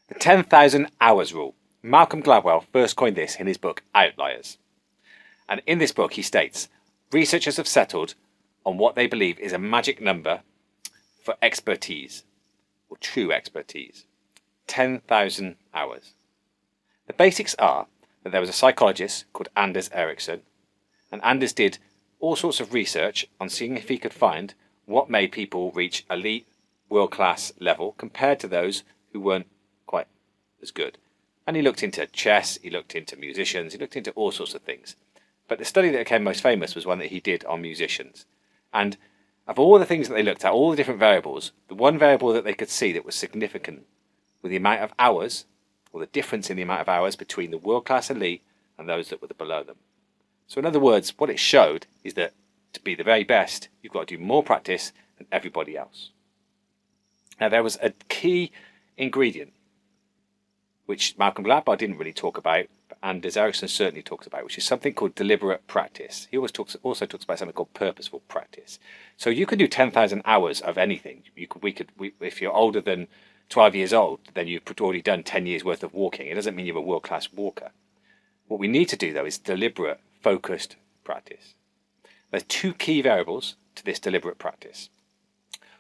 The 10,000 hours rule. Malcolm Gladwell first coined this in his book Outliers. And in this book he states, researchers have settled on what they believe is a magic number for expertise, or true expertise. 10,000 hours. The basics are that there was a psychologist called Anders Ericsson, and Anders did all sorts of research on seeing if he could find what made people reach elite, world-class level compared to those who weren't quite as good. And he looked into chess, he looked into musicians, he looked into all sorts of things. But the study that became most famous was one that he did on musicians. And of all the things that they looked at, all the different variables, the one variable that they could see that was significant was the amount of hours, or the difference in the amount of hours between the world-class elite and those that were below them. So in other words, what it showed is that to be the very best, you've got to do more practice than everybody else. Now there was a key ingredient which Malcolm Gladwell didn't really talk about, but Anders Ericsson certainly talks about, which is something called deliberate practice. He also talks about something called purposeful practice. So you could do 10,000 hours of anything. If you're older than 12 years old, then you've already done 10 years worth of walking. It doesn't mean you're a world-class walker. What we need to do, though, is deliberate, focused practice. There's two key variables to this deliberate practice.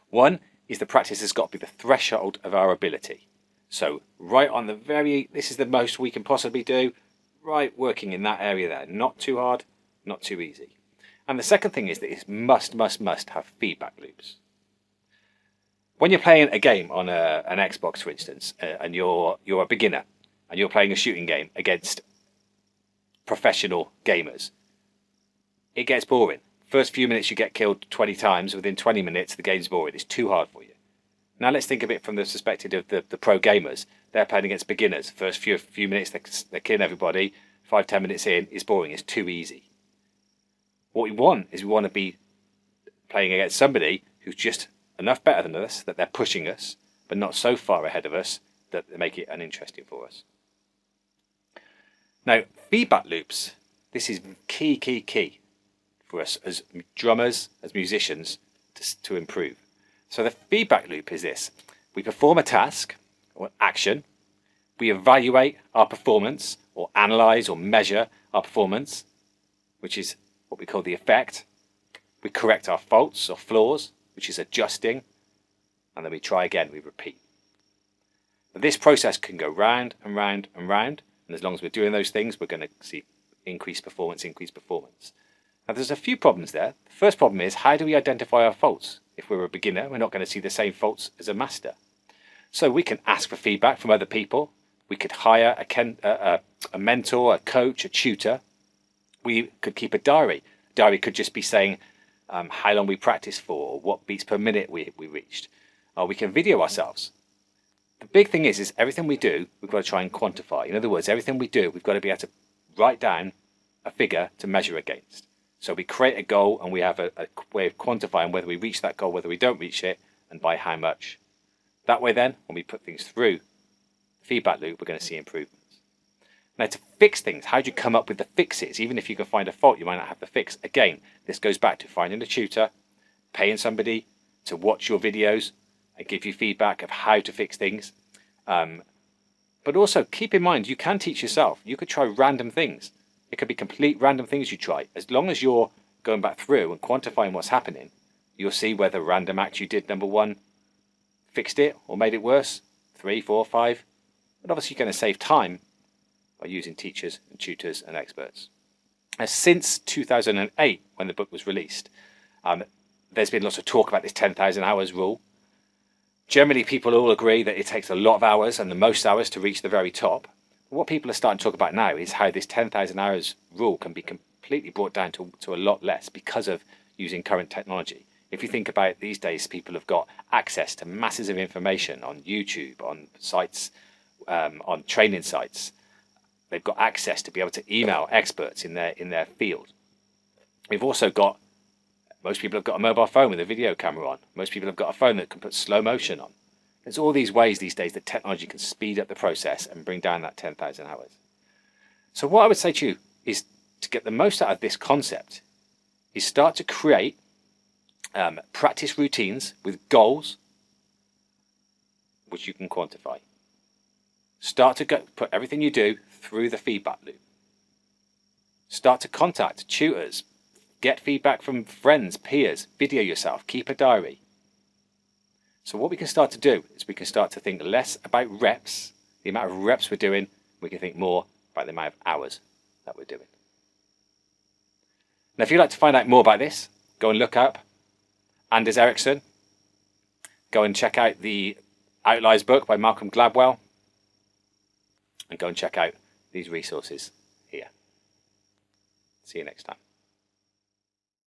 One is the practice has got to be the threshold of our ability. So right on this is the most we can possibly do, right, working in that area there. Not too hard, not too easy. And the second thing is that it must have feedback loops. When you're playing a game on an Xbox, for instance, and you're a beginner, and you're playing a shooting game against professional gamers, it gets boring. First few minutes you get killed 20 times, within 20 minutes the game's boring, it's too hard for you. Now let's think of it from the perspective of the pro gamers. They're playing against beginners. First few minutes they're killing everybody, 5-10 minutes in, it's boring, it's too easy. What we want is we want to be playing against somebody who's just enough better than us, that they're pushing us, but not so far ahead of us that they make it uninteresting for us. Now, feedback loops, this is key for us as drummers, as musicians, to improve. So the feedback loop is this. We perform a task or action, we evaluate our performance or analyze or measure our performance, which is what we call the effect. We correct our faults or flaws, which is adjusting, and then we try again, we repeat. But this process can go round and round and round, and as long as we're doing those things, we're going to see increased performance. Now there's a few problems there. The first problem is, how do we identify our faults? If we're a beginner, we're not going to see the same faults as a master. So we can ask for feedback from other people. We could hire a mentor, a coach, a tutor. We could keep a diary. A diary could just be saying how long we practiced for, or what beats per minute we reached. Or we can video ourselves. The big thing is everything we do, we've got to try and quantify. In other words, everything we do, we've got to be able to write down a figure to measure against. So we create a goal and we have a way of quantifying whether we reach that goal, whether we don't reach it, and by how much. That way then, when we put things through the feedback loop, we're going to see improvements. Now to fix things, how do you come up with the fixes? Even if you can find a fault, you might not have the fix. Again, this goes back to finding a tutor, paying somebody to watch your videos and give you feedback of how to fix things. But also keep in mind, you can teach yourself. You could try random things. It could be complete random things you try. As long as you're going back through and quantifying what's happening, you'll see whether random act you did, number one, fixed it or made it worse, 3, 4, 5. But obviously you're going to save time by using teachers and tutors and experts. Since 2008, when the book was released, there's been lots of talk about this 10,000 hours rule. Generally, people all agree that it takes a lot of hours and the most hours to reach the very top. What people are starting to talk about now is how this 10,000 hours rule can be completely brought down to a lot less because of using current technology. If you think about it, these days, people have got access to masses of information on YouTube, on sites, on training sites. They've got access to be able to email experts in their field. We've also got, most people have got a mobile phone with a video camera on. Most people have got a phone that can put slow motion on. There's all these ways these days that technology can speed up the process and bring down that 10,000 hours. So what I would say to you is to get the most out of this concept is start to create practice routines with goals which you can quantify. Start to put everything you do through the feedback loop. Start to contact tutors, get feedback from friends, peers, video yourself, keep a diary. So what we can start to do is we can start to think less about reps, the amount of reps we're doing. We can think more about the amount of hours that we're doing. Now, if you'd like to find out more about this, go and look up Anders Ericsson. Go and check out the Outliers book by Malcolm Gladwell. And go and check out these resources here. See you next time.